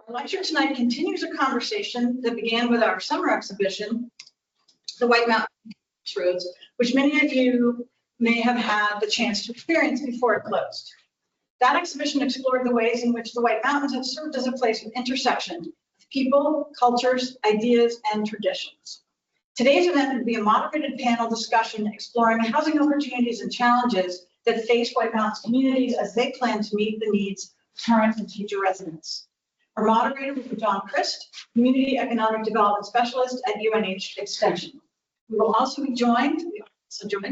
Our lecture tonight continues a conversation that began with our summer exhibition, The White Mountain Crossroads, which many of you may have had the chance to experience before it closed. That exhibition explored the ways in which the White Mountains have served as a place of intersection of people, cultures, ideas, and traditions. Today's event will be a moderated panel discussion exploring housing opportunities and challenges that face White Mountains communities as they plan to meet the needs of current and future residents. Our moderator will be John Christ, Community Economic Development Specialist at UNH Extension. We will also be joined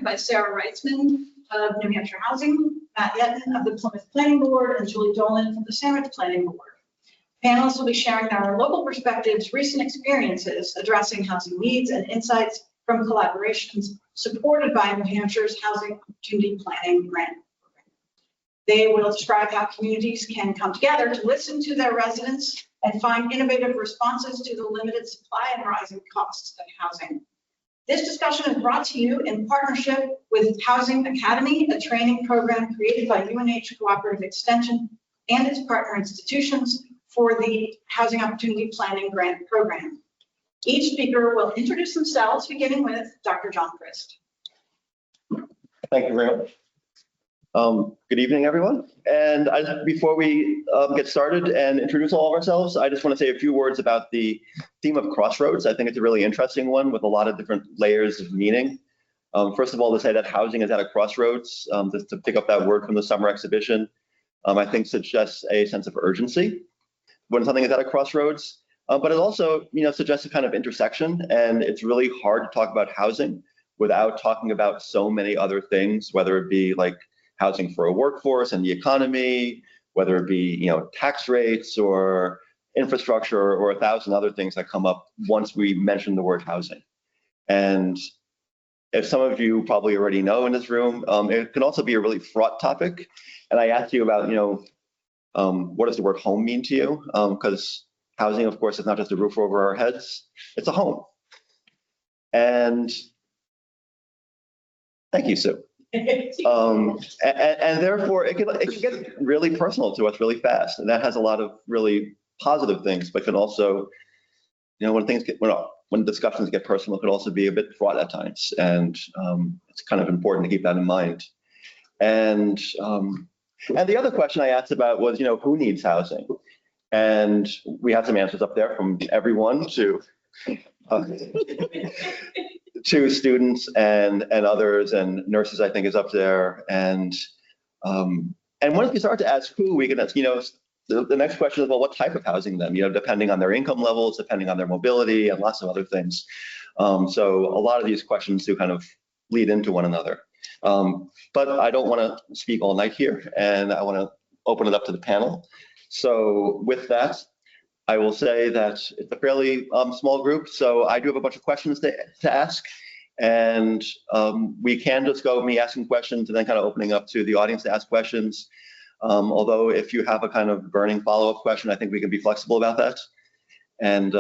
by Sarah Wrightsman of New Hampshire Housing, Matt Yeaton of the Plymouth Planning Board, and Julie Dolan from the Sandwich Planning Board. Panelists will be sharing their local perspectives, recent experiences addressing housing needs, and insights from collaborations supported by New Hampshire's Housing Opportunity Planning Grant. They will describe how communities can come together to listen to their residents and find innovative responses to the limited supply and rising costs of housing. This discussion is brought to you in partnership with Housing Academy, a training program created by UNH Cooperative Extension and its partner institutions for the Housing Opportunity Planning Grant Program. Each speaker will introduce themselves, beginning with Dr. John Christ. Thank you very much. Good evening, everyone. And before we get started and introduce all of ourselves, I just want to say a few words about the theme of Crossroads. I think it's a really interesting one with a lot of different layers of meaning. First of all, to say that housing is at a crossroads, just to pick up that word from the summer exhibition, I think suggests a sense of urgency when something is at a crossroads. But it also, suggests a kind of intersection, and it's really hard to talk about housing without talking about so many other things, whether it be like housing for a workforce and the economy, whether it be, tax rates or infrastructure or 1,000 other things that come up once we mention the word housing. And as some of you probably already know in this room, it can also be a really fraught topic. And I asked you about, what does the word home mean to you? Because housing, of course, is not just a roof over our heads, it's a home. And thank you, Sue. And therefore, it can get really personal to us really fast, and that has a lot of really positive things, but can also, when discussions get personal, it can also be a bit fraught at times, and it's kind of important to keep that in mind. And the other question I asked about was, who needs housing? And we had some answers up there from everyone to students and others, and nurses, I think, is up there. And once we start to ask who, we can ask, the next question is, well, what type of housing then? Depending on their income levels, depending on their mobility, and lots of other things. So a lot of these questions do kind of lead into one another. But I don't want to speak all night here, and I want to open it up to the panel. So with that, I will say that it's a fairly small group, so I do have a bunch of questions to ask, and we can just go me asking questions and then kind of opening up to the audience to ask questions. Although if you have a kind of burning follow-up question, I think we can be flexible about that. And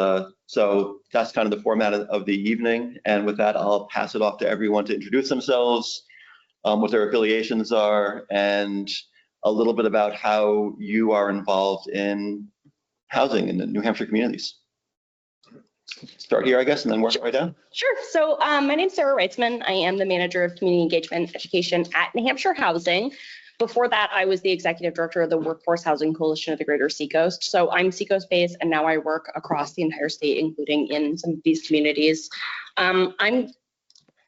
so that's kind of the format of the evening. And with that, I'll pass it off to everyone to introduce themselves, what their affiliations are, and a little bit about how you are involved in housing in the New Hampshire communities. Start here, I guess, and then work right down. Sure. So my name's Sarah Wrightsman. I am the manager of community engagement and education at New Hampshire Housing. Before that, I was the executive director of the Workforce Housing Coalition of the Greater Seacoast. So I'm Seacoast based, and now I work across the entire state, including in some of these communities. I'm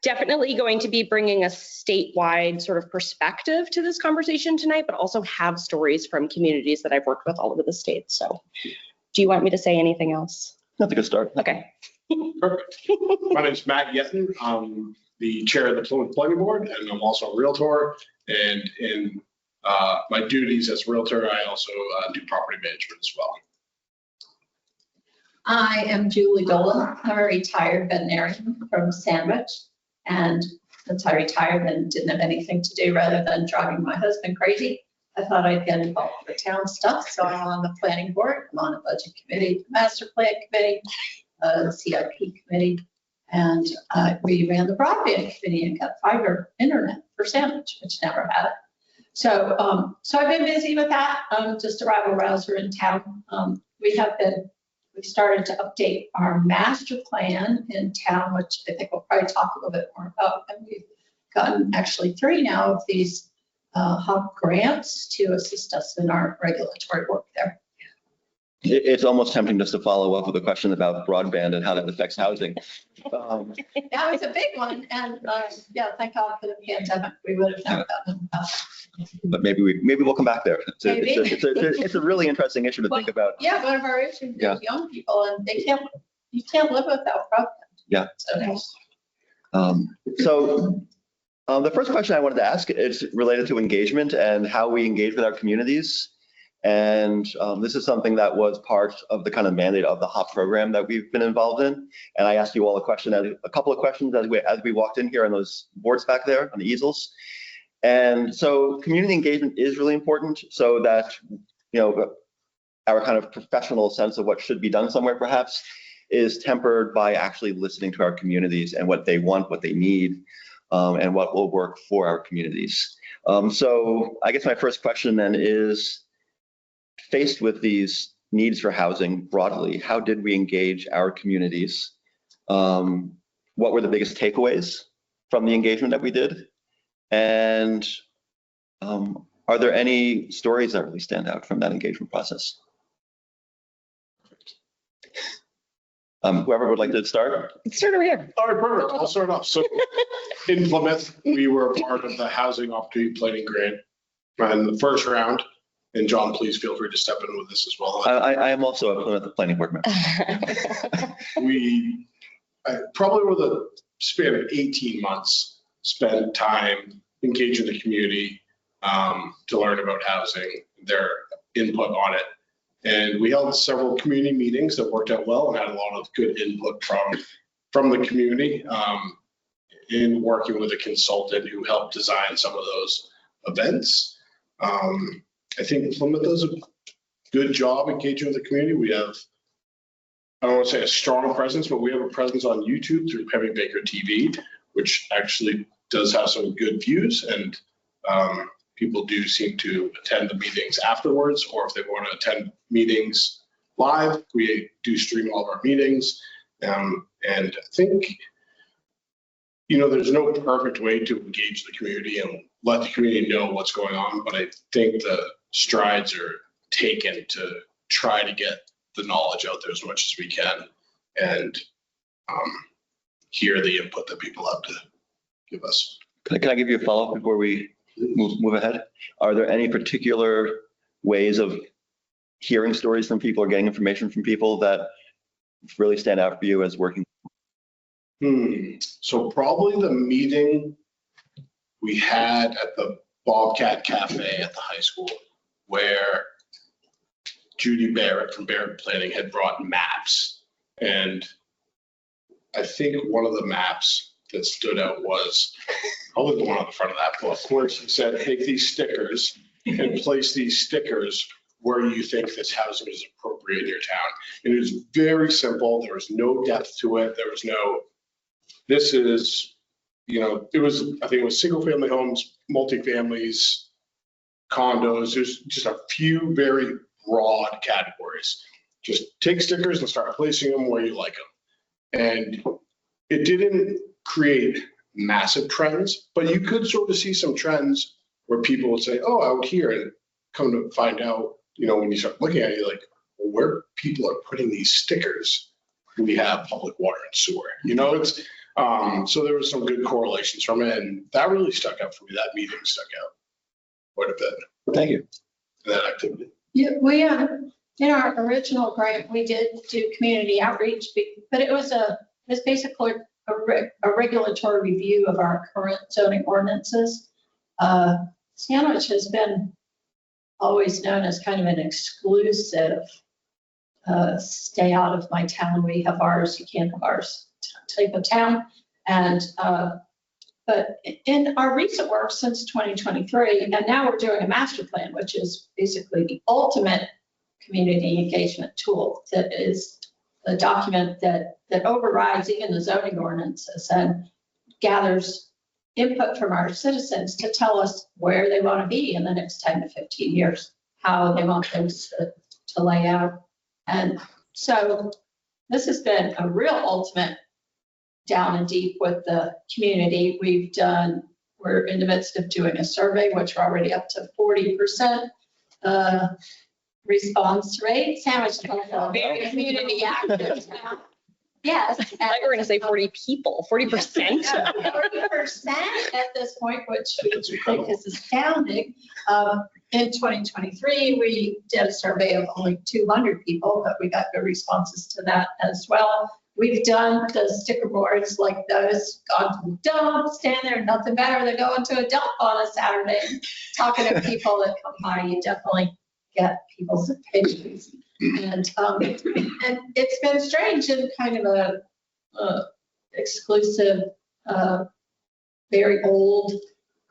definitely going to be bringing a statewide sort of perspective to this conversation tonight, but also have stories from communities that I've worked with all over the state. So do you want me to say anything else? That's a good start. Okay. Perfect. My name is Matt Yeaton. I'm the chair of the Plymouth Planning Board, and I'm also a realtor. And in my duties as a realtor, I also do property management as well. I am Julie Dolan. I'm a retired veterinarian from Sandwich. And since I retired and didn't have anything to do rather than driving my husband crazy, I thought I'd get involved with town stuff. So I'm on the planning board, I'm on the budget committee, master plan committee, CIP committee, and we ran the broadband committee and got fiber internet for Sandwich, which never had it. So I've been busy with that, just a rabble rouser in town. We started to update our master plan in town, which I think we'll probably talk a little bit more about. And we've gotten actually 3 now of these HUB grants to assist us in our regulatory work there. It's almost tempting just to follow up with a question about broadband and how that affects housing. That was a big one, and yeah, thank God for the pandemic. We would have never gotten it. But maybe we'll come back there. It's a really interesting issue to think about. Yeah, one of our issues is young people, and you can't live without broadband. Yeah. So The first question I wanted to ask is related to engagement and how we engage with our communities. And this is something that was part of the kind of mandate of the HOP program that we've been involved in. And I asked you all a couple of questions as we walked in here on those boards back there on the easels. And so community engagement is really important, so that, you know, our kind of professional sense of what should be done somewhere perhaps is tempered by actually listening to our communities and what they want, what they need, and what will work for our communities. So I guess my first question then is, faced with these needs for housing broadly, how did we engage our communities? What were the biggest takeaways from the engagement that we did? And are there any stories that really stand out from that engagement process? Whoever would like to start? Let's start over here. All right, perfect. I'll start off. So in Plymouth, we were part of the Housing Opportunity Planning Grant in the first round. And John, please feel free to step in with this as well. I am also a Plymouth Planning Board member. We probably over the span of 18 months spent time engaging the community to learn about housing, their input on it. And we held several community meetings that worked out well and had a lot of good input from the community in working with a consultant who helped design some of those events. I think Plymouth does a good job engaging with the community. We have, I don't want to say a strong presence, but we have a presence on YouTube through Penny Baker TV, which actually does have some good views, and people do seem to attend the meetings afterwards, or if they want to attend meetings live, we do stream all of our meetings. And I think, you know, there's no perfect way to engage the community and let the community know what's going on, but I think the strides are taken to try to get the knowledge out there as much as we can and hear the input that people have to give us. Can I give you a follow-up before we move ahead? Are there any particular ways of hearing stories from people or getting information from people that really stand out for you as working? So probably the meeting we had at the Bobcat Cafe at the high school, where Judy Barrett from Barrett Planning had brought maps. And I think one of the maps that stood out was probably the one on the front of that book, where she said, take these stickers and place these stickers where you think this housing is appropriate in your town. And it was very simple. There was no depth to it. There was no, this is, you know, it was, I think it was single family homes, multifamilies, condos. There's just a few very broad categories. Just take stickers and start placing them where you like them. And it didn't create massive trends, but you could sort of see some trends where people would say, oh, out here, and come to find out, you know, when you start looking at it, you're like, well, where people are putting these stickers, we have public water and sewer. You know, it's, so there was some good correlations from it, and that really stuck out for me. That meeting stuck out quite a bit. Thank you. That activity. Yeah, we in our original grant, we did do community outreach, but it was basically a regulatory review of our current zoning ordinances. Sandwich has been always known as kind of an exclusive stay out of my town. We have ours, you can't have ours type of town. And but in our recent work since 2023, and now we're doing a master plan, which is basically the ultimate community engagement tool. That is a document that overrides even the zoning ordinances and gathers input from our citizens to tell us where they want to be in the next 10 to 15 years, how they want things to lay out. And so this has been a real ultimate down and deep with the community. We're in the midst of doing a survey, which we're already up to 40% response rate. Sandwich is also very community active now. Yes. I thought you were going to say 40 people, 40%. 40% at this point, which we think is astounding. In 2023, we did a survey of only 200 people, but we got good responses to that as well. We've done the sticker boards like those, gone to the dump, stand there, nothing better than going to a dump on a Saturday, talking to people that come by. You definitely get people's opinions. And it's been strange in kind of a exclusive, very old,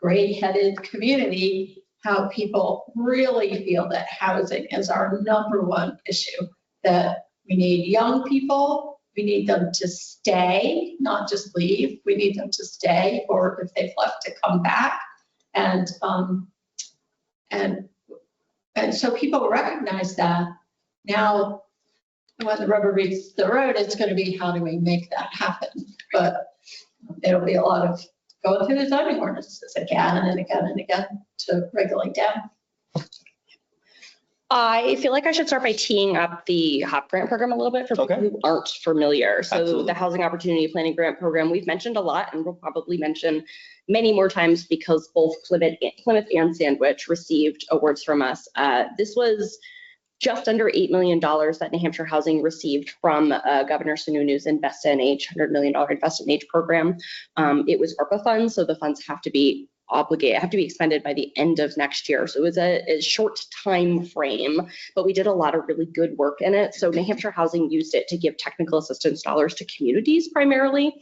gray-headed community, how people really feel that housing is our #1 issue, that we need young people, we need them to stay, not just leave. We need them to stay, or if they've left, to come back. And so people recognize that. Now, when the rubber meets the road, it's going to be, how do we make that happen? But it'll be a lot of going through the zoning ordinances again and again and again to regulate down. I feel like I should start by teeing up the HOP grant program a little bit for people who aren't familiar. So Absolutely. the Housing Opportunity Planning Grant Program, we've mentioned a lot, and we'll probably mention many more times because both Plymouth and Sandwich received awards from us. This was just under $8 million that New Hampshire Housing received from Governor Sununu's Invest NH, $100 million Invest NH program. It was ARPA funds, so the funds have to be expended by the end of next year. So it was a short time frame, but we did a lot of really good work in it. So New Hampshire Housing used it to give technical assistance dollars to communities primarily.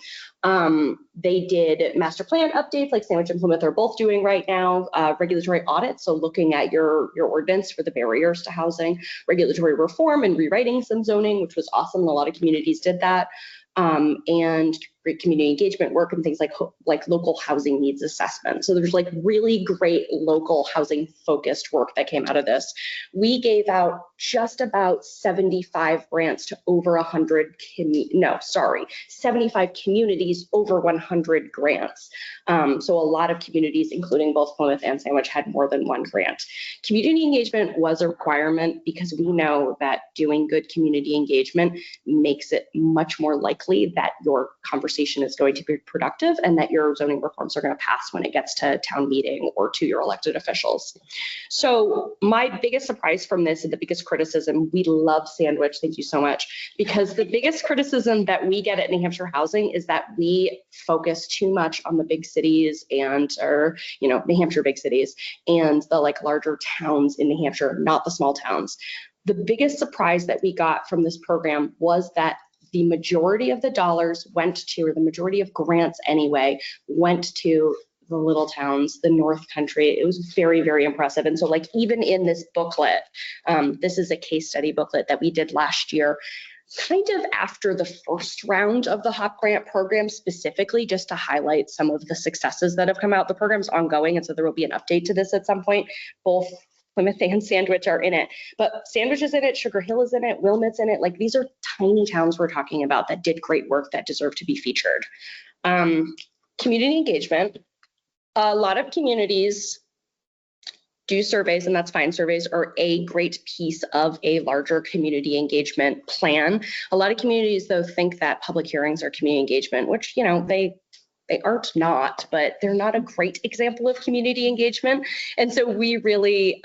They did master plan updates like Sandwich and Plymouth are both doing right now, regulatory audits, so looking at your ordinance for the barriers to housing, regulatory reform and rewriting some zoning, which was awesome. A lot of communities did that. And great community engagement work and things like local housing needs assessment. So there's like really great local housing focused work that came out of this. We gave out just about 75 grants to over 75 communities, over 100 grants. So a lot of communities, including both Plymouth and Sandwich, had more than one grant. Community engagement was a requirement because we know that doing good community engagement makes it much more likely that your conversation is going to be productive and that your zoning reforms are going to pass when it gets to town meeting or to your elected officials. So my biggest surprise from this and the biggest criticism, we love Sandwich, thank you so much, because the biggest criticism that we get at New Hampshire Housing is that we focus too much on the big cities New Hampshire big cities and the like larger towns in New Hampshire, not the small towns. The biggest surprise that we got from this program was that the majority of the dollars went to, or the majority of grants anyway, went to the little towns, the North Country. It was very, very impressive. And so like even in this booklet, this is a case study booklet that we did last year, kind of after the first round of the HOP grant program, specifically just to highlight some of the successes that have come out. The program's ongoing, and so there will be an update to this at some point. Both Plymouth and Sandwich are in it, but Sandwich is in it, Sugar Hill is in it, Wilmot's in it. Like these are tiny towns we're talking about that did great work that deserve to be featured. Community engagement. A lot of communities do surveys, and that's fine. Surveys are a great piece of a larger community engagement plan. A lot of communities though think that public hearings are community engagement, which, you know, they aren't not, but they're not a great example of community engagement. And so we really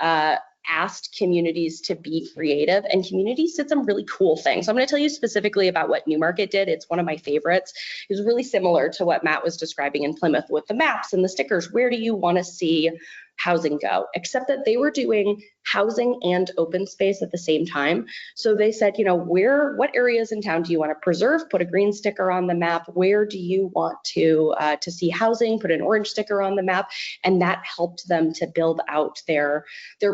asked communities to be creative, and communities did some really cool things. So I'm going to tell you specifically about what Newmarket did. It's one of my favorites. It was really similar to what Matt was describing in Plymouth with the maps and the stickers. Where do you want to see housing go? Except that they were doing housing and open space at the same time. So they said, you know, what areas in town do you want to preserve? Put a green sticker on the map. Where do you want to see housing? Put an orange sticker on the map. And that helped them to build out their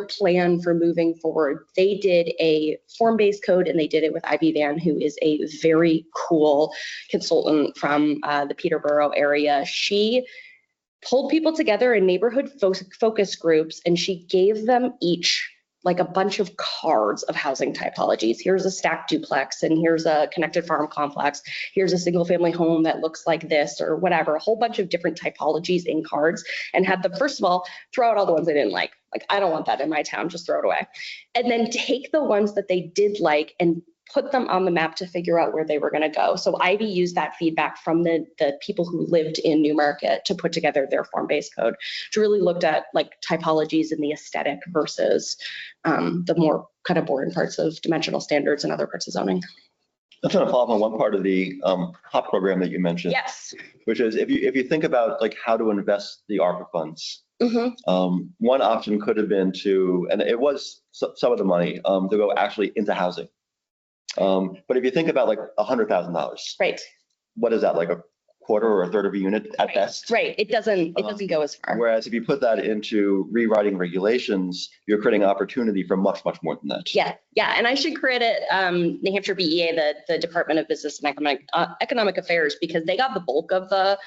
plan for moving forward. They did a form-based code, and they did it with Ivy Van, who is a very cool consultant from the Peterborough area. She pulled people together in neighborhood focus groups, and she gave them each like a bunch of cards of housing typologies. Here's a stacked duplex, and here's a connected farm complex. Here's a single family home that looks like this or whatever, a whole bunch of different typologies in cards, and had them, first of all, throw out all the ones they didn't like. Like, I don't want that in my town, just throw it away. And then take the ones that they did like and put them on the map to figure out where they were going to go. So Ivy used that feedback from the people who lived in Newmarket to put together their form-based code, to really looked at like typologies in the aesthetic versus the more kind of boring parts of dimensional standards and other parts of zoning. I'm trying to follow up on one part of the HOP program that you mentioned. Yes. Which is if you think about like how to invest the ARPA funds, one option could have been to, and it was some of the money to go actually into housing. But if you think about like $100,000, Right. what is that, like a quarter or a third of a unit at best? Right. It doesn't go as far. Whereas if you put that into rewriting regulations, you're creating opportunity for much, much more than that. Yeah. And I should credit New Hampshire BEA, the Department of Business and Economic Affairs, because they got the bulk of the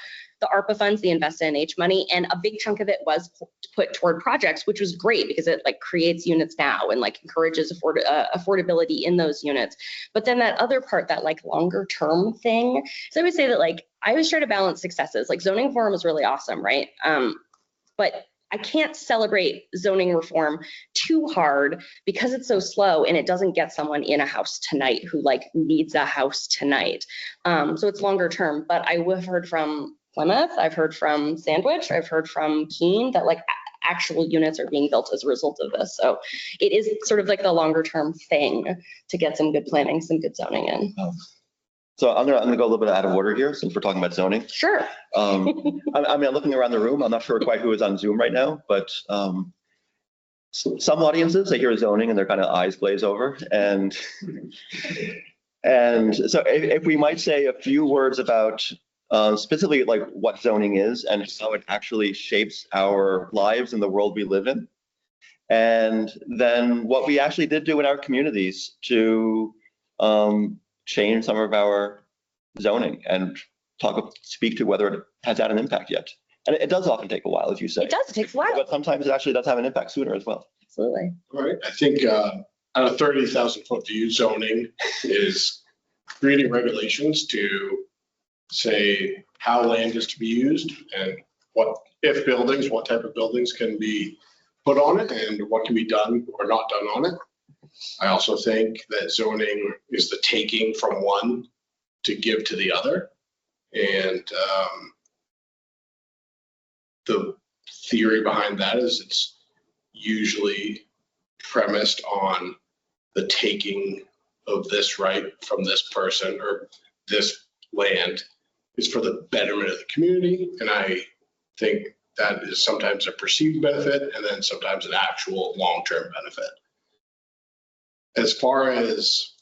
ARPA funds, the Invest in NH money, and a big chunk of it was put toward projects, which was great because it like creates units now and like encourages affordability in those units. But then that other part, that like longer term thing. So I would say that like I always try to balance successes. Like zoning reform is really awesome, right? But I can't celebrate zoning reform too hard because it's so slow and it doesn't get someone in a house tonight who like needs a house tonight. So it's longer term. But I have heard from Plymouth, I've heard from Sandwich, I've heard from Keene that like actual units are being built as a result of this. So it is sort of like the longer term thing to get some good planning, some good zoning in. So I'm gonna go a little bit out of order here since we're talking about zoning. Sure. I mean, looking around the room, I'm not sure quite who is on Zoom right now, but some audiences, they hear zoning and their kind of eyes glaze over. And so if we might say a few words about specifically like what zoning is and how it actually shapes our lives and the world we live in. And then what we actually did do in our communities to change some of our zoning and speak to whether it has had an impact yet. And it does often take a while, as you say. It does, it takes a while. But sometimes it actually does have an impact sooner as well. Absolutely. All right, I think on a 30,000 foot view, zoning is creating regulations to say how land is to be used and what type of buildings can be put on it and what can be done or not done on it. I also think that zoning is the taking from one to give to the other. And the theory behind that is it's usually premised on the taking of this right from this person or this land is for the betterment of the community. And I think that is sometimes a perceived benefit and then sometimes an actual long-term benefit. As far as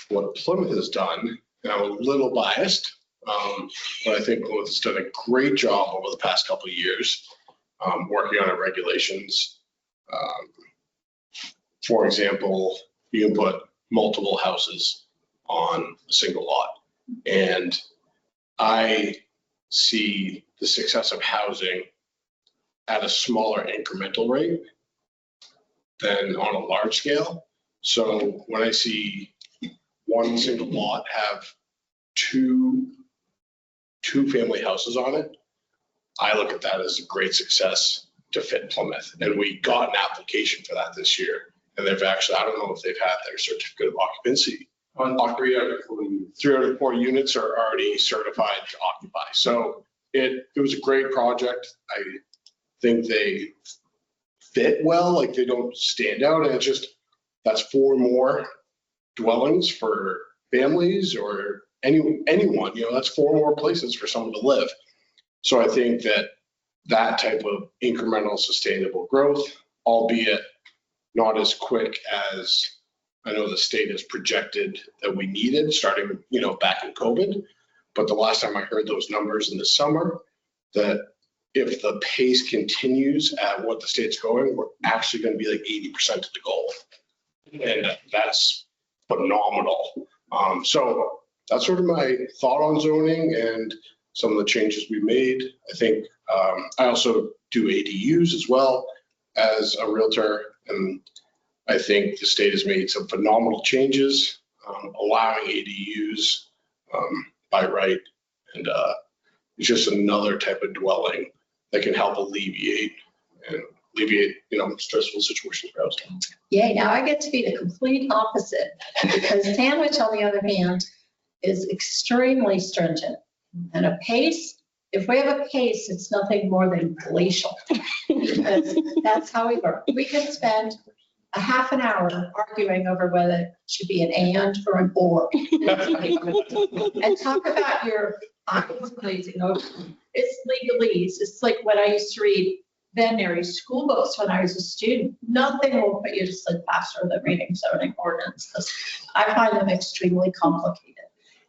what Plymouth has done, and I'm a little biased, but I think Plymouth has done a great job over the past couple of years working on our regulations. For example, you can put multiple houses on a single lot. And I see the success of housing at a smaller incremental rate than on a large scale. So when I see one single lot have two family houses on it, I look at that as a great success to fit Plymouth. And we got an application for that this year. And they've actually, I don't know if they've had their certificate of occupancy. On 3 out of 4 units are already certified to occupy. So it was a great project. I think they fit well, like they don't stand out. And it's just, that's 4 more dwellings for families or anyone, that's 4 more places for someone to live. So I think that type of incremental sustainable growth, albeit not as quick as I know the state has projected that we needed starting, back in COVID. But the last time I heard those numbers in the summer, that if the pace continues at what the state's going, we're actually going to be like 80% of the goal. And that's phenomenal. So that's sort of my thought on zoning and some of the changes we made. I think I also do ADUs as well as a realtor, and I think the state has made some phenomenal changes, allowing ADUs by right, and it's just another type of dwelling that can help alleviate stressful situations for housing. Yay, now I get to be the complete opposite, because Sandwich, on the other hand, is extremely stringent. And a pace, if we have a pace, it's nothing more than glacial, because that's how we work. We can spend a half an hour arguing over whether it should be an and or an or. And talk about your eyes glazing over. It's legalese. It's like when I used to read veterinary school books when I was a student. Nothing will put you to sleep faster than reading zoning ordinances. I find them extremely complicated.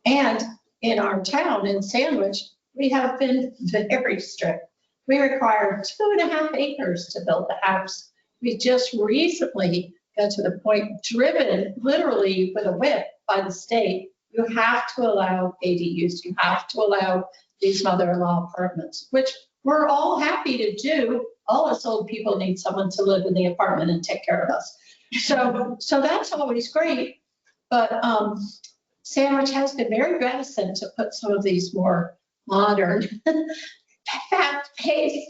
And in our town, in Sandwich, we have been very strict. We require 2.5 acres to build the house. We just recently got to the point, driven literally with a whip by the state, you have to allow ADUs, you have to allow these mother-in-law apartments, which we're all happy to do. All us old people need someone to live in the apartment and take care of us. So that's always great. But Sandwich has been very reticent to put some of these more modern, fast-paced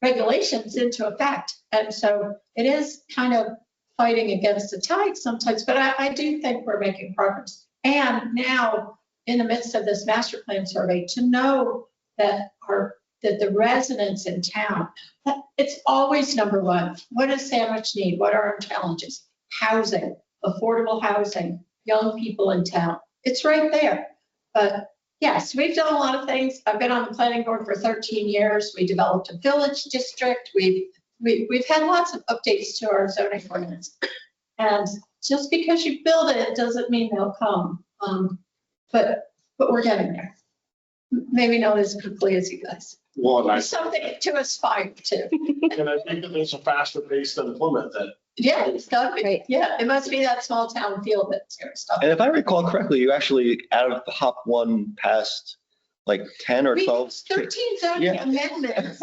regulations into effect. And so it is kind of fighting against the tide sometimes, but I do think we're making progress. And now, in the midst of this master plan survey, to know that the residents in town, it's always number one. What does Sandwich need? What are our challenges? Housing, affordable housing, young people in town. It's right there. But yes, we've done a lot of things. I've been on the planning board for 13 years. We developed a village district. We've had lots of updates to our zoning ordinance. And just because you build it doesn't mean they'll come. But we're getting there. Maybe not as quickly as you guys. Well, and It's something to aspire to. I think that there's a faster pace than Plymouth that. Yeah, it's got to be. Yeah, it must be that small town feel that's here stuff. And if I recall correctly, you actually, out of the hop one, passed like 10 or 12. 13 zoning amendments.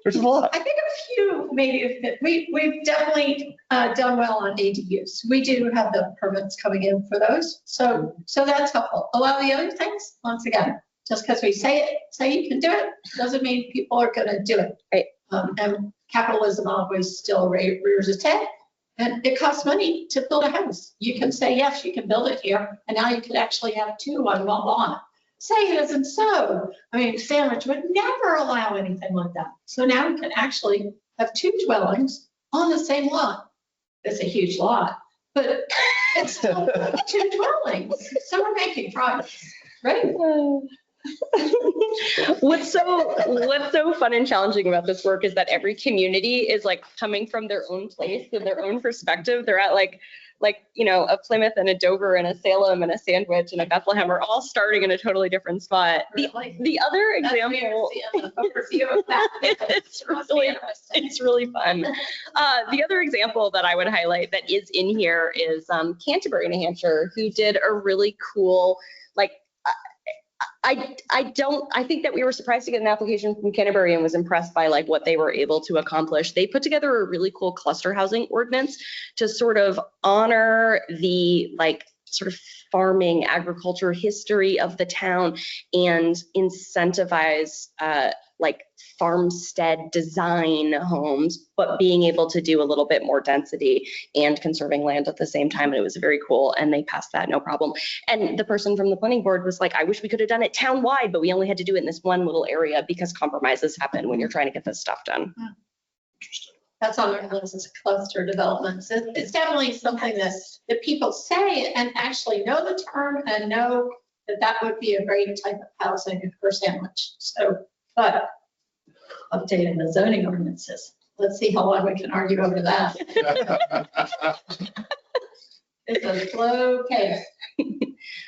Which is a lot. I think a few maybe, we've definitely done well on ADUs. We do have the permits coming in for those. So that's helpful. A lot of the other things, once again, just because we say you can do it, doesn't mean people are going to do it. Right. And capitalism always still rears its head. And it costs money to build a house. You can say, yes, you can build it here. And now you could actually have two on one lot. Say it isn't so. I mean, Sandwich would never allow anything like that. So now we can actually have two dwellings on the same lot. It's a huge lot, but it's still two dwellings. So we're making progress, right? What's so fun and challenging about this work is that every community is like coming from their own place and their own perspective. They're at like a Plymouth and a Dover and a Salem and a Sandwich and a Bethlehem are all starting in a totally different spot. Really? The other example, it's really fun. The other example that I would highlight that is in here is Canterbury, New Hampshire, who did a really cool, I think that we were surprised to get an application from Canterbury and was impressed by what they were able to accomplish. They put together a really cool cluster housing ordinance to sort of honor the sort of farming agriculture history of the town and incentivize farmstead design homes, but being able to do a little bit more density and conserving land at the same time. And it was very cool. And they passed that no problem. And the person from the planning board was like, I wish we could have done it town-wide, but we only had to do it in this one little area because compromises happen when you're trying to get this stuff done. Interesting. That's on our list as cluster developments. It's definitely something that people say and actually know the term and know that would be a great type of housing for Sandwich. So, but updating the zoning ordinances. Let's see how long we can argue over that. It's a slow pace.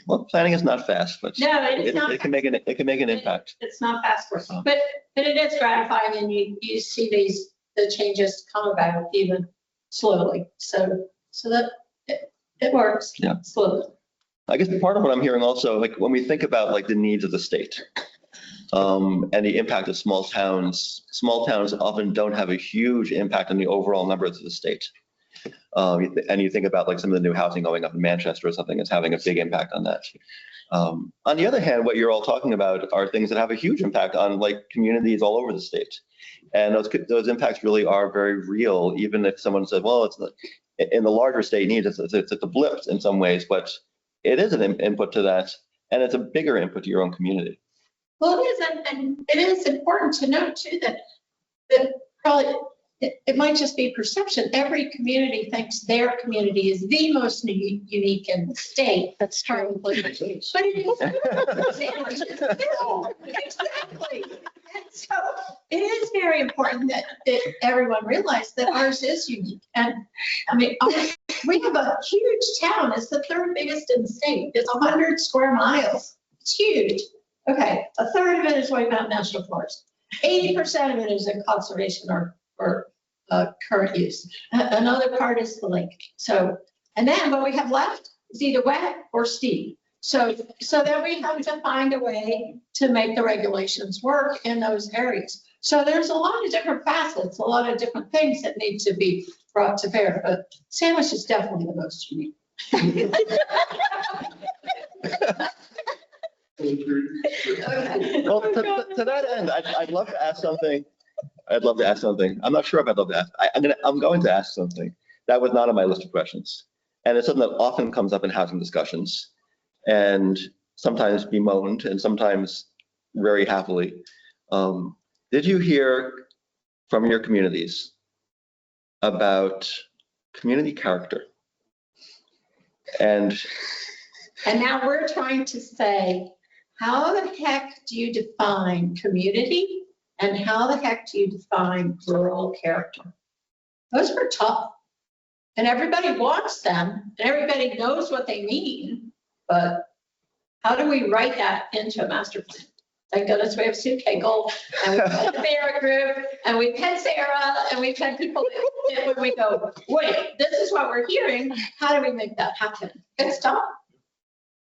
Well, planning is not fast, but No, it's not. it can make an impact. It's not fast work, but it is gratifying, and you see the changes come about even slowly. So that it works. Yeah. Slowly. I guess part of what I'm hearing also, like when we think about like the needs of the state and the impact of small towns often don't have a huge impact on the overall numbers of the state. And you think about like some of the new housing going up in Manchester or something, it's having a big impact on that. On the other hand, what you're all talking about are things that have a huge impact on like communities all over the state. And those impacts really are very real, even if someone says, well, it's not, in the larger state needs, it's a blip in some ways, but it is an input to that, and it's a bigger input to your own community. Well, it is, and it is important to note too that probably it might just be perception. Every community thinks their community is the most unique in the state. That's true. But it is. Exactly. And so it is very important that everyone realize that ours is unique. And I mean, we have a huge town. It's the third biggest in the state. It's 100 square miles. It's huge. Okay, a third of it is White Mountain National Forest. 80% of it is in conservation or current use. Another part is the lake. So, and then what we have left is either wet or steep. So then we have to find a way to make the regulations work in those areas. So there's a lot of different facets, a lot of different things that need to be brought to bear, but Sandwich is definitely the most unique. Well, to that end, I'd love to ask something. I'm not sure if I'd love to ask. I'm going to ask something that was not on my list of questions. And it's something that often comes up in housing discussions and sometimes bemoaned and sometimes very happily. Did you hear from your communities about community character? And now we're trying to say, how the heck do you define community? And how the heck do you define rural character? Those are tough. And everybody wants them, and everybody knows what they mean, but how do we write that into a master plan? Thank goodness we have Sue Kegel, and we've had the Barrett Group, and we've had Sarah, and we've had people that when we go, wait, this is what we're hearing, how do we make that happen? It's tough.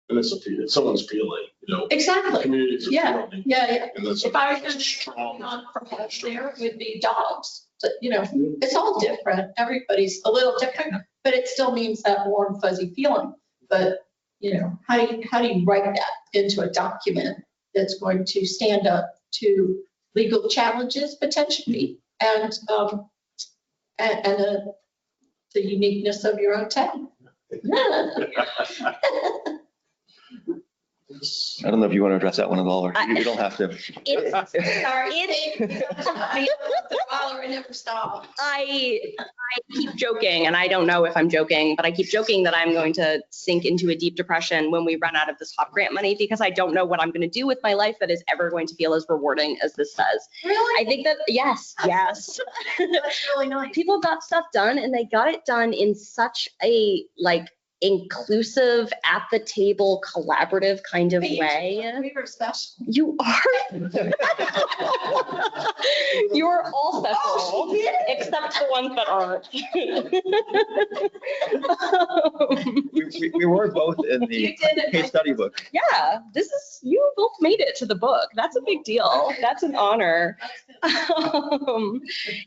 And it's someone's feeling, you know. Exactly. Communities are Yeah, feeling. yeah. And that's If I was going to strong. on perhaps there would be dogs, but you know, it's all different. Everybody's a little different, but it still means that warm fuzzy feeling. But you know, how do you write that into a document that's going to stand up to legal challenges potentially and the uniqueness of your own town? I don't know if you want to address that one at all, or you don't have to. I keep joking, and I don't know if I'm joking, but I keep joking that I'm going to sink into a deep depression when we run out of this HOP grant money, because I don't know what I'm going to do with my life that is ever going to feel as rewarding as this does. Really? I think that, yes. That's really nice. People got stuff done, and they got it done in such a inclusive, at the table, collaborative kind of way. We were special. You are. You're all special, except the ones that aren't. We were both in the You did it. case study book. Yeah, you both made it to the book. That's a big deal. That's an honor.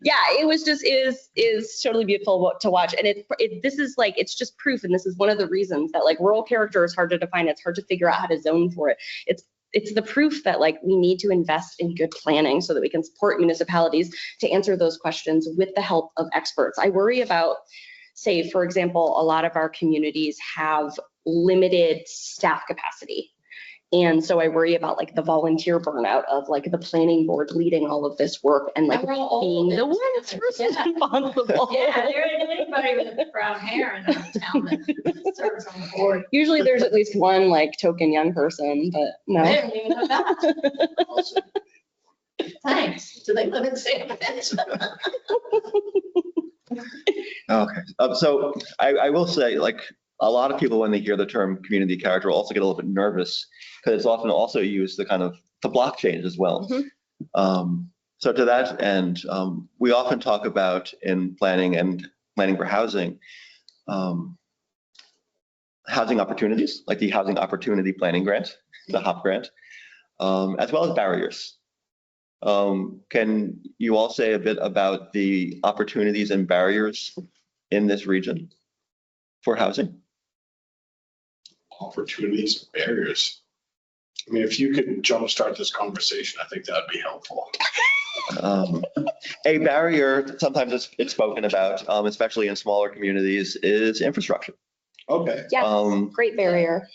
Yeah, it was just, is totally beautiful to watch. And this is it's just proof. And this is one of the reasons that rural character is hard to define. It's hard to figure out how to zone for it. It's the proof that we need to invest in good planning so that we can support municipalities to answer those questions with the help of experts. I worry about, say, for example, a lot of our communities have limited staff capacity. And so I worry about the volunteer burnout of the planning board leading all of this work and And we're all being old. the ones responsible. Yeah, there isn't anybody with brown hair in our town that serves on the board. Usually there's at least one token young person, but no. I didn't even know that. Thanks. Do they live in Sandwich? Okay, so I will say, a lot of people, when they hear the term community character, also get a little bit nervous because it's often also used to block change as well. Mm-hmm. So to that end, we often talk about in planning and planning for housing, housing opportunities, like the Housing Opportunity Planning Grant, the HOP grant, as well as barriers. Can you all say a bit about the opportunities and barriers in this region for housing? Opportunities and barriers. I mean, if you could jumpstart this conversation, I think that would be helpful. A barrier, sometimes it's spoken about, especially in smaller communities, is infrastructure. Okay. Yes, great barrier.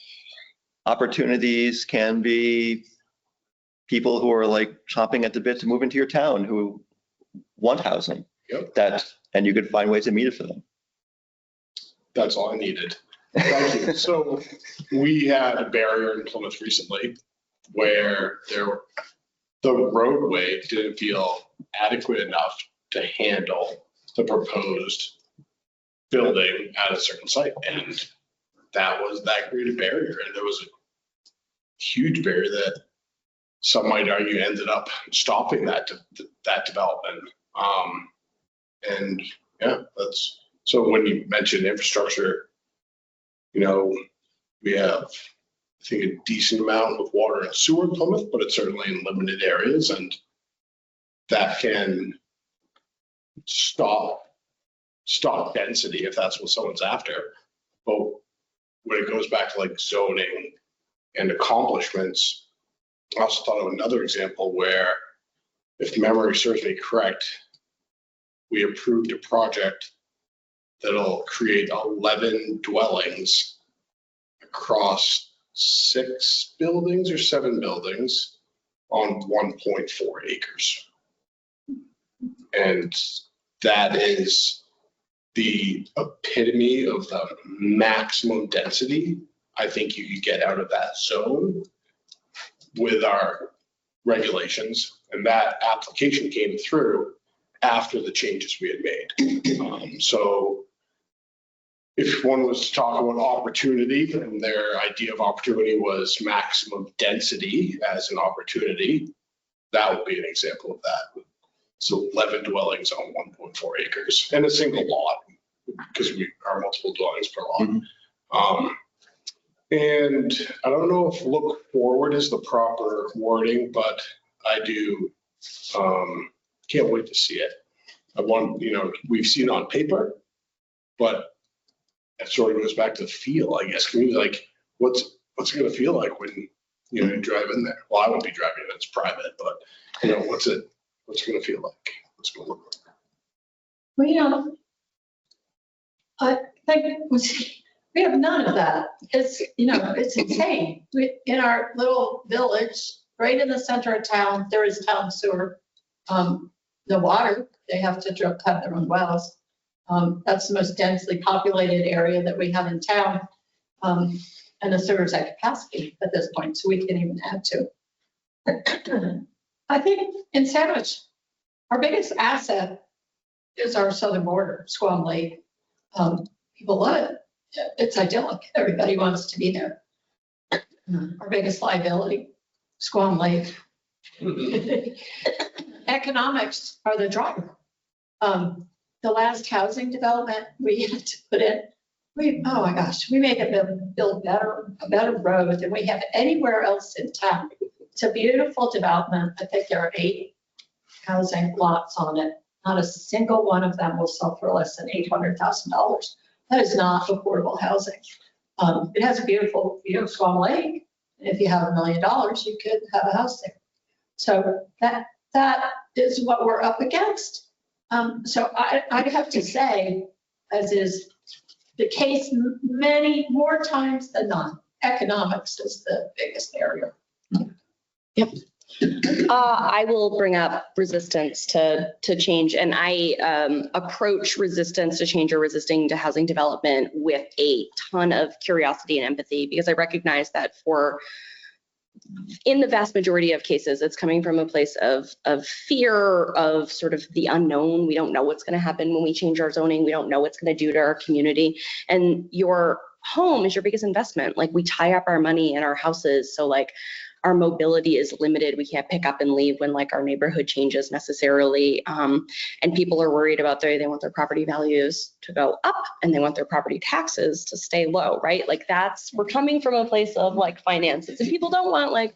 Opportunities can be people who are like chomping at the bit to move into your town who want housing. Yep. And you could find ways to meet it for them. That's all I needed. Thank you. So we had a barrier in Plymouth recently where the roadway didn't feel adequate enough to handle the proposed building at a certain site. And that created a barrier. And there was a huge barrier that some might argue ended up stopping that development. And yeah, so when you mention infrastructure, we have, I think, a decent amount of water and sewer in Plymouth, but it's certainly in limited areas, and that can stop density if that's what someone's after. But when it goes back to like zoning and accomplishments, I also thought of another example where, if memory serves me correct, we approved a project that'll create 11 dwellings across 6 buildings or 7 buildings on 1.4 acres. And that is the epitome of the maximum density I think you could get out of that zone with our regulations. And that application came through after the changes we had made. So if one was to talk about opportunity, and their idea of opportunity was maximum density as an opportunity, that would be an example of that. So 11 dwellings on 1.4 acres and a single lot, because we are multiple dwellings per lot. Mm-hmm. And I don't know if look forward is the proper wording, but I do, can't wait to see it. We've seen it on paper, but it sort of goes back to the feel, I guess. Community, like, what's it going to feel like when you drive in there? Well, I won't be driving it; it's private. But what's it going to feel like? What's it going to look like? Well, I think we have none of that. It's insane. In our little village, right in the center of town, there is town sewer. The water, they have to have their own wells. That's the most densely populated area that we have in town. And the sewer's at capacity at this point, so we can't even add to it. I think in Sandwich, our biggest asset is our southern border, Squam Lake. People love it. It's idyllic. Everybody wants to be there. Our biggest liability, Squam Lake. Economics are the driver. The last housing development we had to put in, we made it build a better road than we have anywhere else in town. It's a beautiful development. I think there are 8 housing lots on it. Not a single one of them will sell for less than $800,000. That is not affordable housing. It has a beautiful view of Squam Lake. If you have $1 million, you could have a house there. So that is what we're up against. So I'd have to say, as is the case many more times than not, economics is the biggest barrier. Yep. I will bring up resistance to change, and I approach resistance to change or resisting to housing development with a ton of curiosity and empathy, because I recognize that in the vast majority of cases, it's coming from a place of fear of sort of the unknown. We don't know what's going to happen when we change our zoning. We don't know what's going to do to our community. And your home is your biggest investment. Like, we tie up our money in our houses. So like, our mobility is limited. We can't pick up and leave when like our neighborhood changes necessarily. And people are worried about they want their property values to go up and they want their property taxes to stay low, right? Like we're coming from a place of like finances, and people don't want I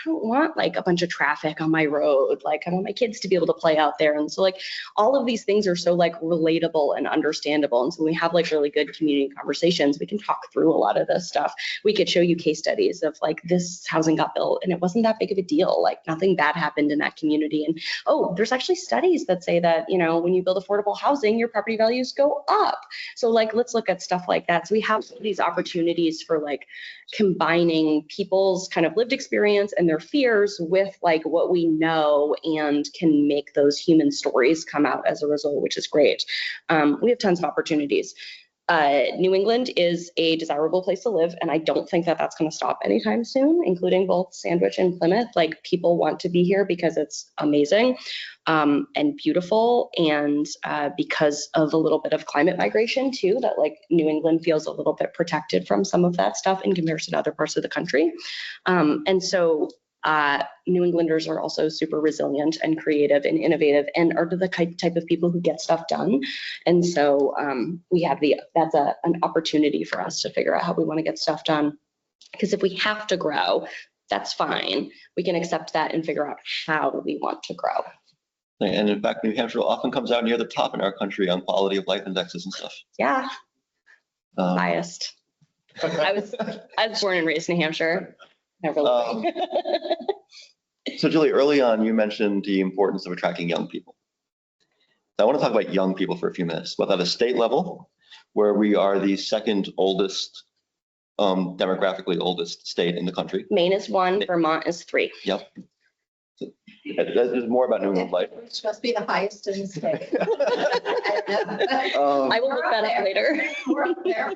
don't want like a bunch of traffic on my road. Like I want my kids to be able to play out there. And so like all of these things are so like relatable and understandable. And so when we have like really good community conversations, we can talk through a lot of this stuff. We could show you case studies of like this housing got built and it wasn't that big of a deal. Like nothing bad happened in that community. And there's actually studies that say that, when you build affordable housing, your property values go up. So like, let's look at stuff like that. So we have these opportunities for like combining people's kind of lived experience and their fears with like what we know, and can make those human stories come out as a result, which is great. We have tons of opportunities. New England is a desirable place to live, and I don't think that that's going to stop anytime soon, including both Sandwich and Plymouth. Like people want to be here because it's amazing and beautiful, and because of a little bit of climate migration too, that like New England feels a little bit protected from some of that stuff in comparison to other parts of the country. And so New Englanders are also super resilient and creative and innovative, and are the type of people who get stuff done. And so we have that's an opportunity for us to figure out how we want to get stuff done. Because if we have to grow, that's fine. We can accept that and figure out how we want to grow. And in fact, New Hampshire often comes out near the top in our country on quality of life indexes and stuff. Yeah, biased. I was born and raised in New Hampshire. Never living. So Julie, early on, you mentioned the importance of attracting young people. I want to talk about young people for a few minutes, both at a state level, where we are the second oldest, demographically oldest state in the country. Maine is 1, Vermont is 3. Yep. So, there's more about New England life. It's supposed to be the highest in the state. I will look that up later. We're up there.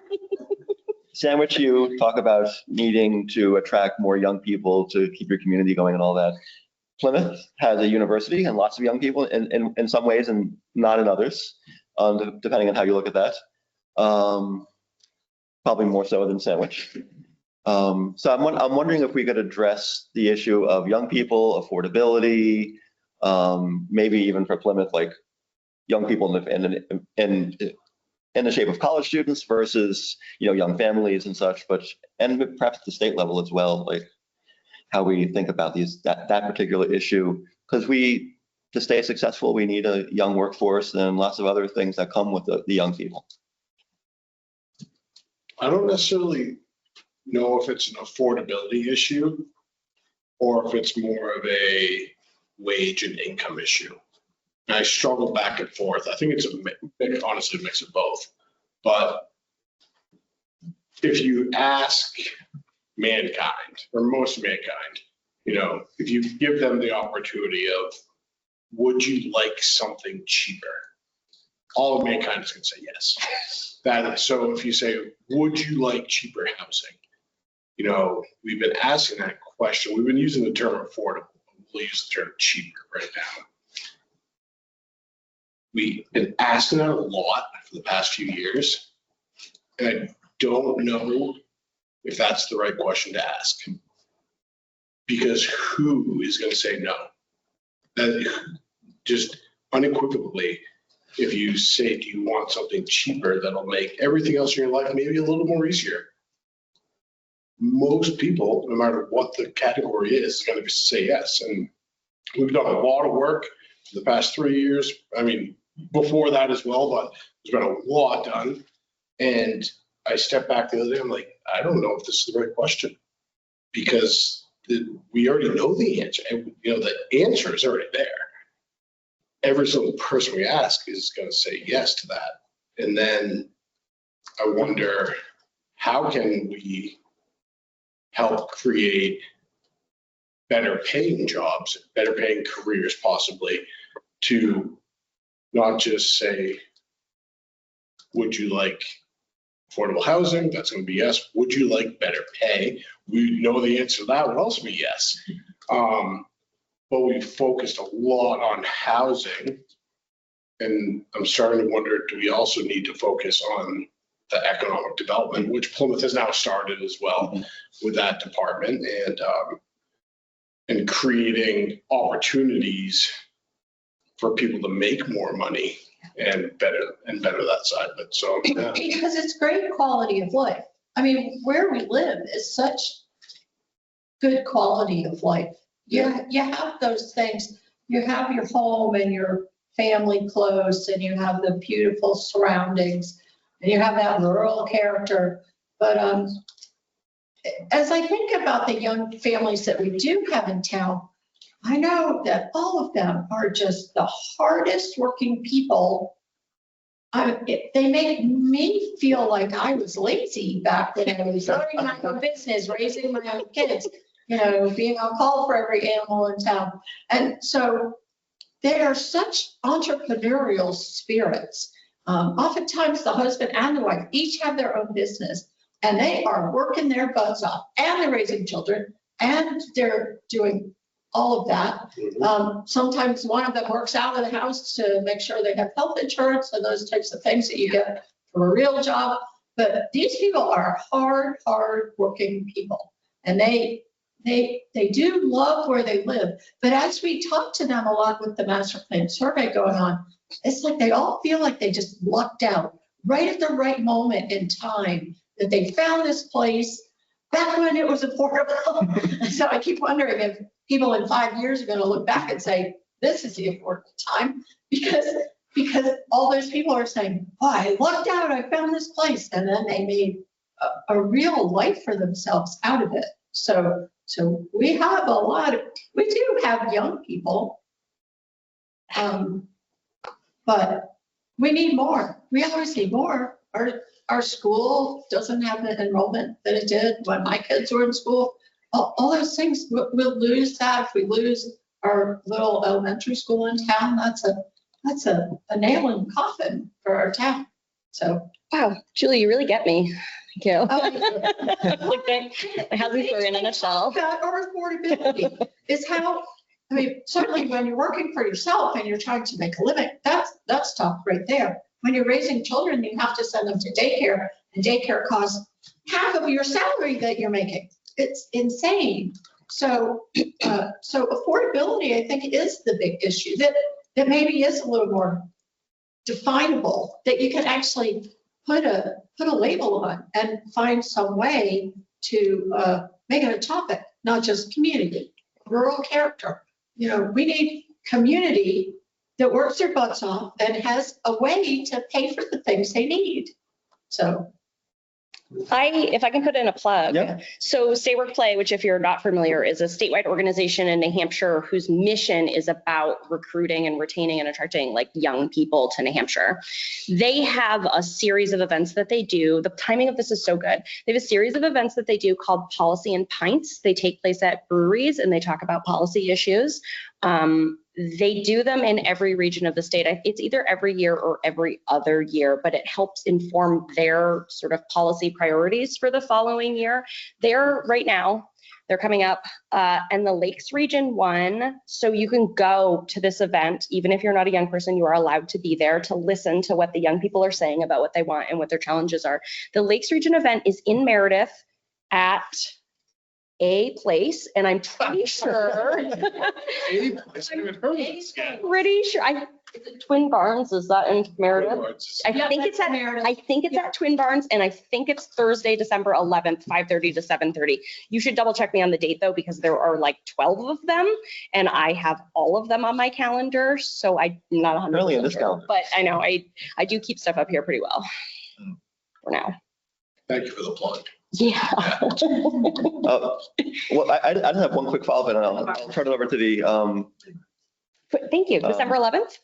Sandwich, you talk about needing to attract more young people to keep your community going and all that. Plymouth has a university and lots of young people in some ways and not in others, depending on how you look at that. Probably more so than Sandwich. So I'm wondering if we could address the issue of young people, affordability, maybe even for Plymouth, like young people in the shape of college students versus, young families and such, and perhaps at the state level as well, like how we think about that particular issue. Because to stay successful, we need a young workforce and lots of other things that come with the young people. I don't necessarily know if it's an affordability issue or if it's more of a wage and income issue. And I struggle back and forth. I think it's honestly a mix of both. But if you ask mankind, or most mankind, if you give them the opportunity of, would you like something cheaper? All of mankind is going to say yes. So if you say, would you like cheaper housing? We've been asking that question. We've been using the term affordable. We'll use the term cheaper right now. We've been asking that a lot for the past few years, and I don't know if that's the right question to ask, because who is going to say no? Just unequivocally, if you say, do you want something cheaper that'll make everything else in your life maybe a little more easier? Most people, no matter what the category is going to say yes. And we've done a lot of work for the past 3 years. I mean, before that as well, but there's been a lot done. And I stepped back the other day, I'm like, I don't know if this is the right question, because we already know the answer. And, the answer is already there. Every single person we ask is going to say yes to that. And then I wonder, how can we help create better paying jobs, better paying careers possibly, to not just say, would you like affordable housing? That's going to be yes. Would you like better pay? We know the answer to that would also be yes. But we focused a lot on housing, and I'm starting to wonder, do we also need to focus on the economic development, which Plymouth has now started as well with that department. And and creating opportunities for people to make more money and better that side of it. So, yeah. Because it's great quality of life. I mean, where we live is such good quality of life. You have those things. You have your home and your family close, and you have the beautiful surroundings, and you have that rural character. But as I think about the young families that we do have in town, I know that all of them are just the hardest working people. They make me feel like I was lazy back when I was owning my own business, raising my own kids, being on call for every animal in town. And so they are such entrepreneurial spirits. Oftentimes the husband and the wife each have their own business, and they are working their butts off, and they're raising children, and they're doing all of that. Sometimes one of them works out of the house to make sure they have health insurance and those types of things that you get from a real job. But these people are hard working people, and they do love where they live. But as we talk to them a lot with the master plan survey going on, it's like they all feel like they just lucked out right at the right moment in time, that they found this place back when it was affordable. So I keep wondering if people in 5 years are going to look back and say, this is the affordable time, because all those people are saying, oh, I lucked out, I found this place. And then they made a real life for themselves out of it. So we have we do have young people, but we need more. We always need more. Our school doesn't have the enrollment that it did when my kids were in school. All those things, we'll lose that if we lose our little elementary school in town. That's a nail in the coffin for our town. So. Wow, Julie, you really get me. Thank you. Oh, my housing story in a nutshell. Our affordability is how, I mean, certainly when you're working for yourself and you're trying to make a living, that's tough right there. When you're raising children, you have to send them to daycare, and daycare costs half of your salary that you're making. It's insane. So affordability, I think, is the big issue that maybe is a little more definable, that you can actually put a label on and find some way to make it a topic, not just community, rural character. We need community that works their butts off and has a way to pay for the things they need. So. If I can put in a plug. Yeah. So Stay Work Play, which if you're not familiar, is a statewide organization in New Hampshire whose mission is about recruiting and retaining and attracting young people to New Hampshire. They have a series of events that they do. The timing of this is so good. They have a series of events that they do called Policy and Pints. They take place at breweries and they talk about policy issues. They do them in every region of the state. It's either every year or every other year, but it helps inform their sort of policy priorities for the following year. They're coming up, and the Lakes Region 1. So you can go to this event, even if you're not a young person, you are allowed to be there to listen to what the young people are saying about what they want and what their challenges are. The Lakes Region event is in Meredith at a place, and I'm pretty sure. Is it Twin Barns? Is that in Meredith? I think it's at Meredith. I think it's at Twin Barns, and I think it's Thursday, December 11th, 5:30 to 7:30. You should double check me on the date though, because there are 12 of them, and I have all of them on my calendar, so I'm not 100% Really in this sure. calendar. But I know I do keep stuff up here pretty well for now. Thank you for the plug. Yeah. Well, I just have one quick follow-up, and I'll turn it over to the. Thank you. December 11th?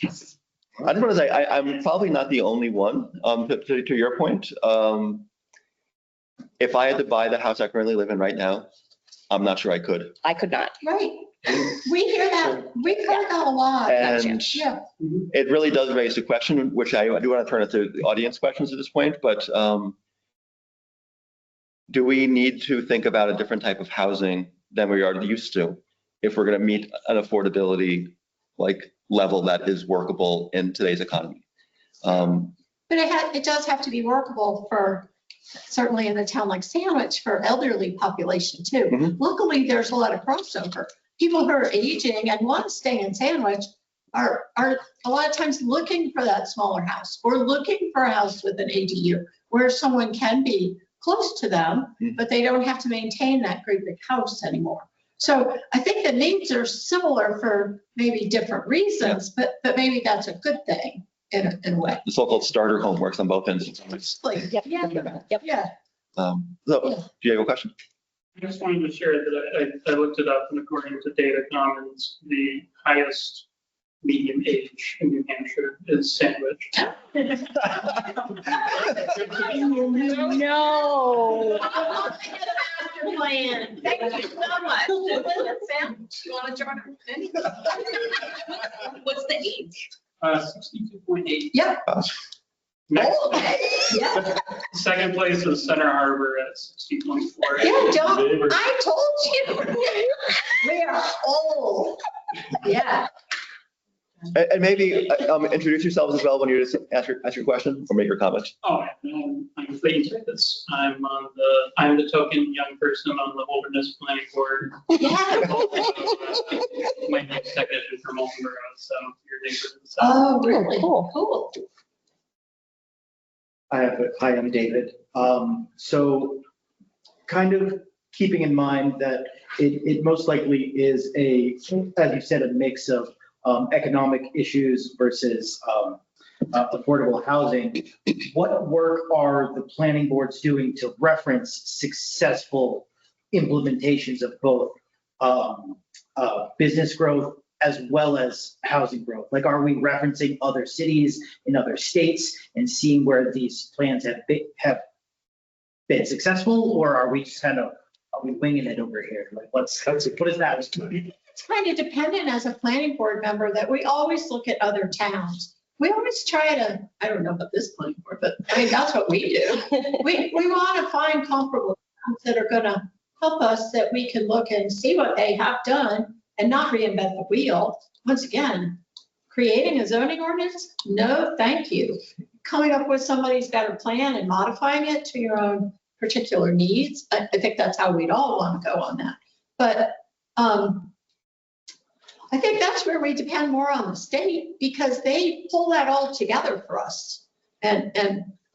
Yes. I just want to say I'm probably not the only one. To your point, if I had to buy the house I currently live in right now, I'm not sure I could. I could not. Right. We hear that. We've heard that a lot. And yeah. It really does raise the question, which I do want to turn it to the audience questions at this point, but do we need to think about a different type of housing than we are used to if we're going to meet an affordability level that is workable in today's economy? But it does have to be workable for certainly in a town like Sandwich for elderly population too. Mhm. Luckily, there's a lot of crossover. People who are aging and want to stay in Sandwich are a lot of times looking for that smaller house or looking for a house with an ADU where someone can be close to them, but they don't have to maintain that great big house anymore. So I think the needs are similar for maybe different reasons, but maybe that's a good thing in a way. The so-called starter home works on both ends. Like, Yep. yeah, Yep. yeah. So, do you have a question? I just wanted to share that I looked it up, and according to Data Commons, the highest median age in New Hampshire is Sandwich. No. Plan. Thank you so much. Sam, you want to join us? What's the age? 62.8. Yeah. Next, Okay. Yeah. second place is Center Harbor at 60.4. Yeah, John, I told you. We are old. Yeah. And maybe introduce yourselves as well when you just ask your question or make your comment. Oh, I'm Clayton Tippett. I'm the token young person on the Wilderness Planning Board. My next technician from Oldenboro, so your neighbor. Oh, really? Cool. Cool. Hi, I'm David. So kind of keeping in mind that it most likely is as you said, a mix of economic issues versus affordable housing. What work are the planning boards doing to reference successful implementations of both business growth as well as housing growth? Like, are we referencing other cities in other states and seeing where these plans have been successful, or are we just are we winging it over here? Like, what is that? It's kind of dependent as a planning board member that we always look at other towns. We always try to, I don't know about this planning board, but I mean, that's what we do. We want to find comparable towns that are going to help us, that we can look and see what they have done and not reinvent the wheel. Once again, creating a zoning ordinance? No, thank you. Coming up with somebody's better plan and modifying it to your own particular needs. I think that's how we'd all want to go on that. But I think that's where we depend more on the state, because they pull that all together for us. And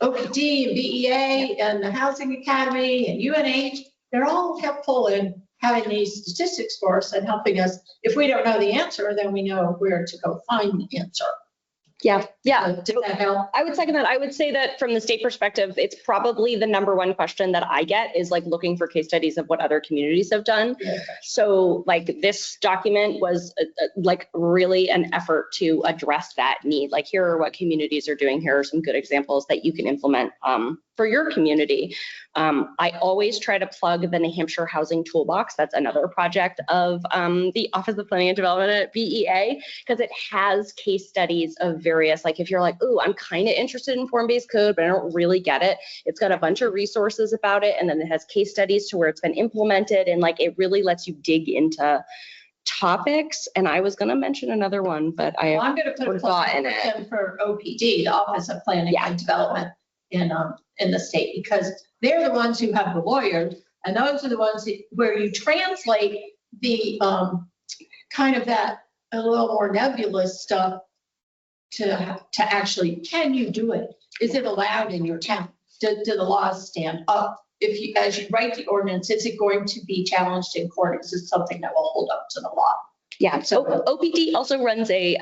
OPD and BEA and the Housing Academy and UNH, they're all helpful in having these statistics for us and helping us. If we don't know the answer, then we know where to go find the answer. Yeah. Does that help? I would second that. I would say that from the state perspective, it's probably the number one question that I get is like looking for case studies of what other communities have done. Yeah. So like this document was like really an effort to address that need. Like, here are what communities are doing. Here are some good examples that you can implement for your community. I always try to plug the New Hampshire Housing Toolbox. That's another project of the Office of Planning and Development at BEA, because it has case studies of various, like if you're like, ooh, I'm kind of interested in form-based code, but I don't really get it. It's got a bunch of resources about it. And then it has case studies to where it's been implemented. And like, it really lets you dig into topics. And I was going to mention another one, but Well, I'm going to put a plug in for OPD, the Office of Planning and Development in the state, because they're the ones who have the lawyers, and those are the ones where you translate the kind of that a little more nebulous stuff to actually, can you do it? Is it allowed in your town? Do the laws stand up? If you, as you write the ordinance, is it going to be challenged in court? Is it something that will hold up to the law? Yeah, so OPD also runs a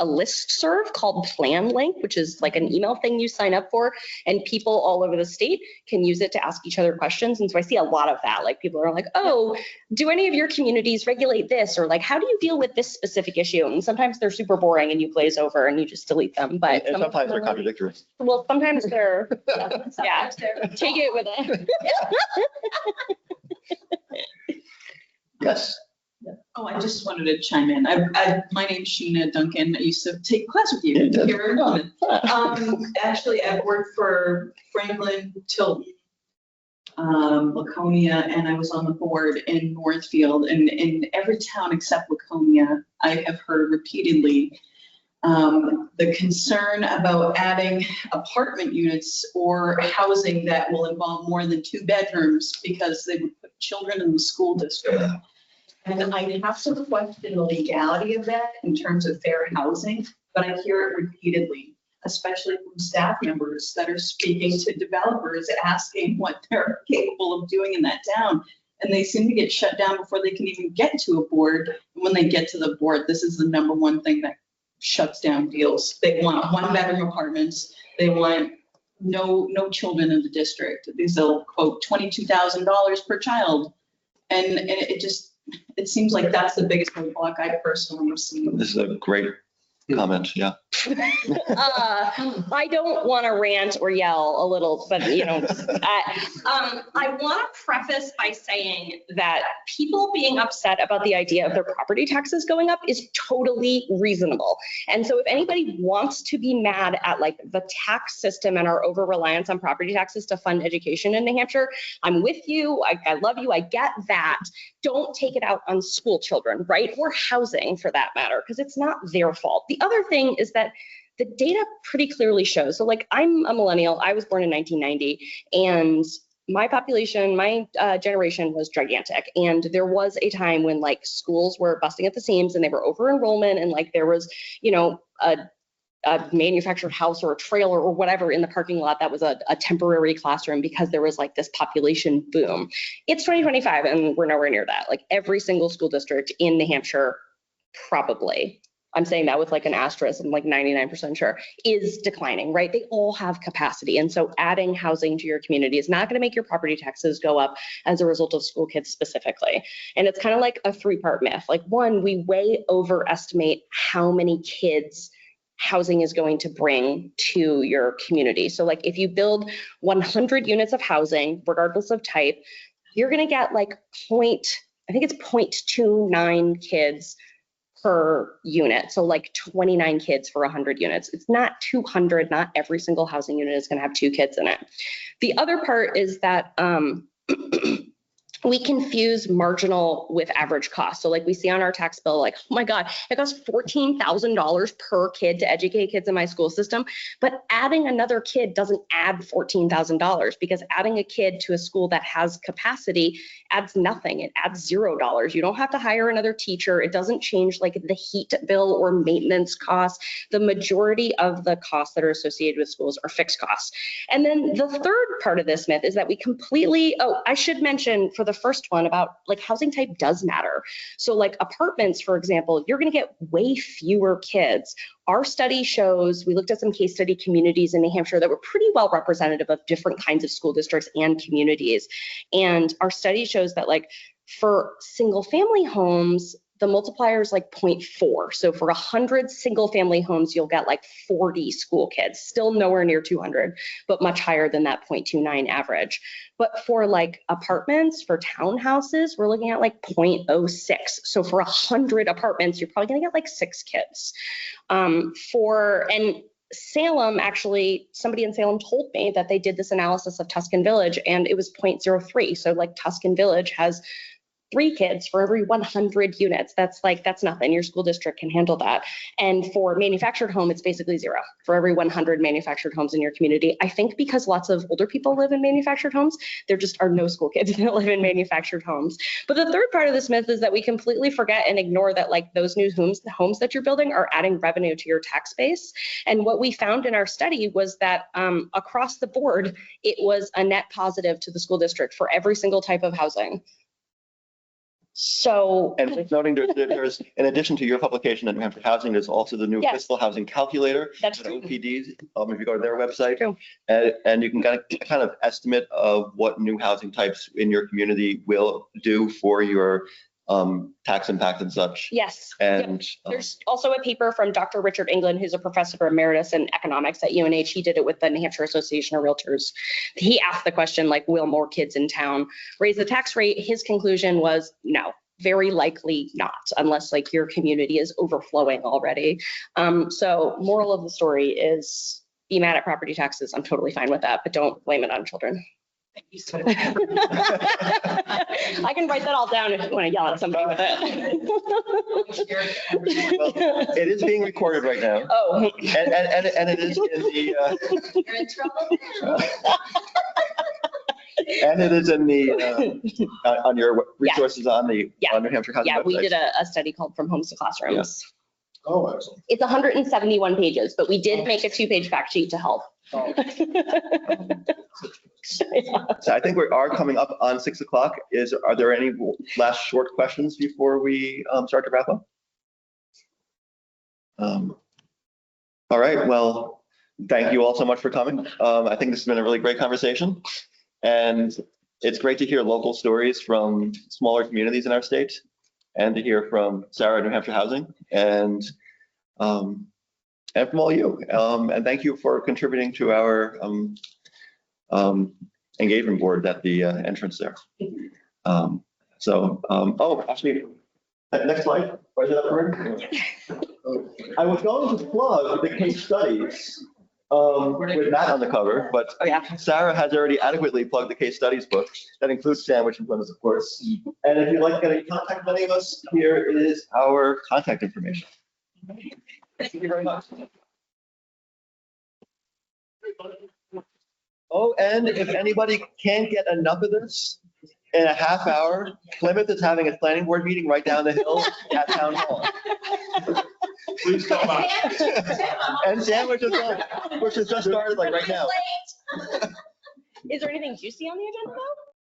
listserv called Plan Link, which is like an email thing you sign up for, and people all over the state can use it to ask each other questions. And so I see a lot of that, like people are like, oh, do any of your communities regulate this? Or like, how do you deal with this specific issue? And sometimes they're super boring and you glaze over and you just delete them. But And sometimes they're contradictory. Well, sometimes they're, yeah, take it with it. Yes. Oh, I just wanted to chime in. My name's Sheena Duncan. I used to take class with you Yeah. here in Plymouth. Actually, I've worked for Franklin, Tilton, Laconia, and I was on the board in Northfield. And in every town except Laconia, I have heard repeatedly the concern about adding apartment units or housing that will involve more than 2 bedrooms because they would put children in the school district. And I have to question the legality of that in terms of fair housing, but I hear it repeatedly, especially from staff members that are speaking to developers, asking what they're capable of doing in that town. And they seem to get shut down before they can even get to a board. And when they get to the board, this is the #1 thing that shuts down deals. They want 1-bedroom apartments. They want no children in the district. These will quote $22,000 per child. And it seems like that's the biggest roadblock I personally have seen. This is a great comment, yeah. I don't want to rant or yell a little, but I want to preface by saying that people being upset about the idea of their property taxes going up is totally reasonable. And so if anybody wants to be mad at like the tax system and our over reliance on property taxes to fund education in New Hampshire, I'm with you. I love you. I get that. Don't take it out on school children, right? Or housing for that matter, because it's not their fault. The other thing is that the data pretty clearly shows, so like I'm a millennial, I was born in 1990, and my population, my generation was gigantic. And there was a time when like schools were busting at the seams and they were over enrollment, and like there was, a manufactured house or a trailer or whatever in the parking lot that was a temporary classroom because there was like this population boom. It's 2025 and we're nowhere near that. Like every single school district in New Hampshire, probably, I'm saying that with like an asterisk, I'm like 99% sure, is declining, right? They all have capacity. And so adding housing to your community is not going to make your property taxes go up as a result of school kids specifically. And it's kind of like a 3-part myth. Like 1, we way overestimate how many kids housing is going to bring to your community. So like if you build 100 units of housing, regardless of type, you're going to get like 0.29 kids per unit. So like 29 kids for 100 units. It's not 200, not every single housing unit is going to have 2 kids in it. The other part is that we confuse marginal with average cost. So like we see on our tax bill, like, oh my God, it costs $14,000 per kid to educate kids in my school system. But adding another kid doesn't add $14,000 because adding a kid to a school that has capacity adds nothing. It adds $0. You don't have to hire another teacher. It doesn't change like the heat bill or maintenance costs. The majority of the costs that are associated with schools are fixed costs. And then the third part of this myth is that we completely, I should mention for the first one about like housing type does matter. So like apartments, for example, you're going to get way fewer kids. Our study shows, we looked at some case study communities in New Hampshire that were pretty well representative of different kinds of school districts and communities. And our study shows that like for single family homes, the multiplier is like 0.4. So for 100 single family homes, you'll get like 40 school kids, still nowhere near 200, but much higher than that 0.29 average. But for like apartments, for townhouses, we're looking at like 0.06. So for 100 apartments, you're probably gonna get like 6 kids. And Salem, actually, somebody in Salem told me that they did this analysis of Tuscan Village and it was 0.03. So like Tuscan Village has 3 kids for every 100 units. That's nothing. Your school district can handle that. And for manufactured home, it's basically 0 for every 100 manufactured homes in your community. I think because lots of older people live in manufactured homes, there just are no school kids that live in manufactured homes. But the third part of this myth is that we completely forget and ignore that like those new homes, the homes that you're building are adding revenue to your tax base. And what we found in our study was that across the board, it was a net positive to the school district for every single type of housing. So, and worth noting, there's in addition to your publication in New Hampshire Housing, there's also the new Yes. fiscal housing calculator. That's at true. OPD's. If you go to their website, True. and you can kind of estimate of what new housing types in your community will do for your tax impact and such. Yes. And There's also a paper from Dr. Richard England, who's a professor emeritus in economics at UNH. He did it with the New Hampshire Association of Realtors. He asked the question, like, will more kids in town raise the tax rate? His conclusion was no, very likely not, unless like your community is overflowing already. So moral of the story is be mad at property taxes. I'm totally fine with that, but don't blame it on children. Thank you so much. I can write that all down if you want to yell at somebody with it. Well, it is being recorded right now. Oh. And it is in the, You're in trouble. and it is in the, on your resources on the, Yeah. on New Hampshire Housing Yeah, we website. did a study called From Homes to Classrooms. Oh, excellent. It's 171 pages, but we did make a 2-page fact sheet to help. So I think we are coming up on 6 o'clock. Are there any last short questions before we start to wrap up? All right, well, thank you all so much for coming. I think this has been a really great conversation. And it's great to hear local stories from smaller communities in our state and to hear from Sarah at New Hampshire Housing and from all you. And thank you for contributing to our engagement board at the entrance there. Oh, actually, next slide. Where's that word? I was going to plug the case studies with Matt on the cover, but Oh, yeah. Sarah has already adequately plugged the case studies book. That includes Sandwich and Plymouth, of course. And if you'd like to get in contact with any of us, here is our contact information. Thank you very much. Oh, and if anybody can't get enough of this, in a half hour, Plymouth is having a planning board meeting right down the hill at Town Hall. Please come by. And Sandwich is on, which has just started like right now. Is there anything juicy on the agenda though?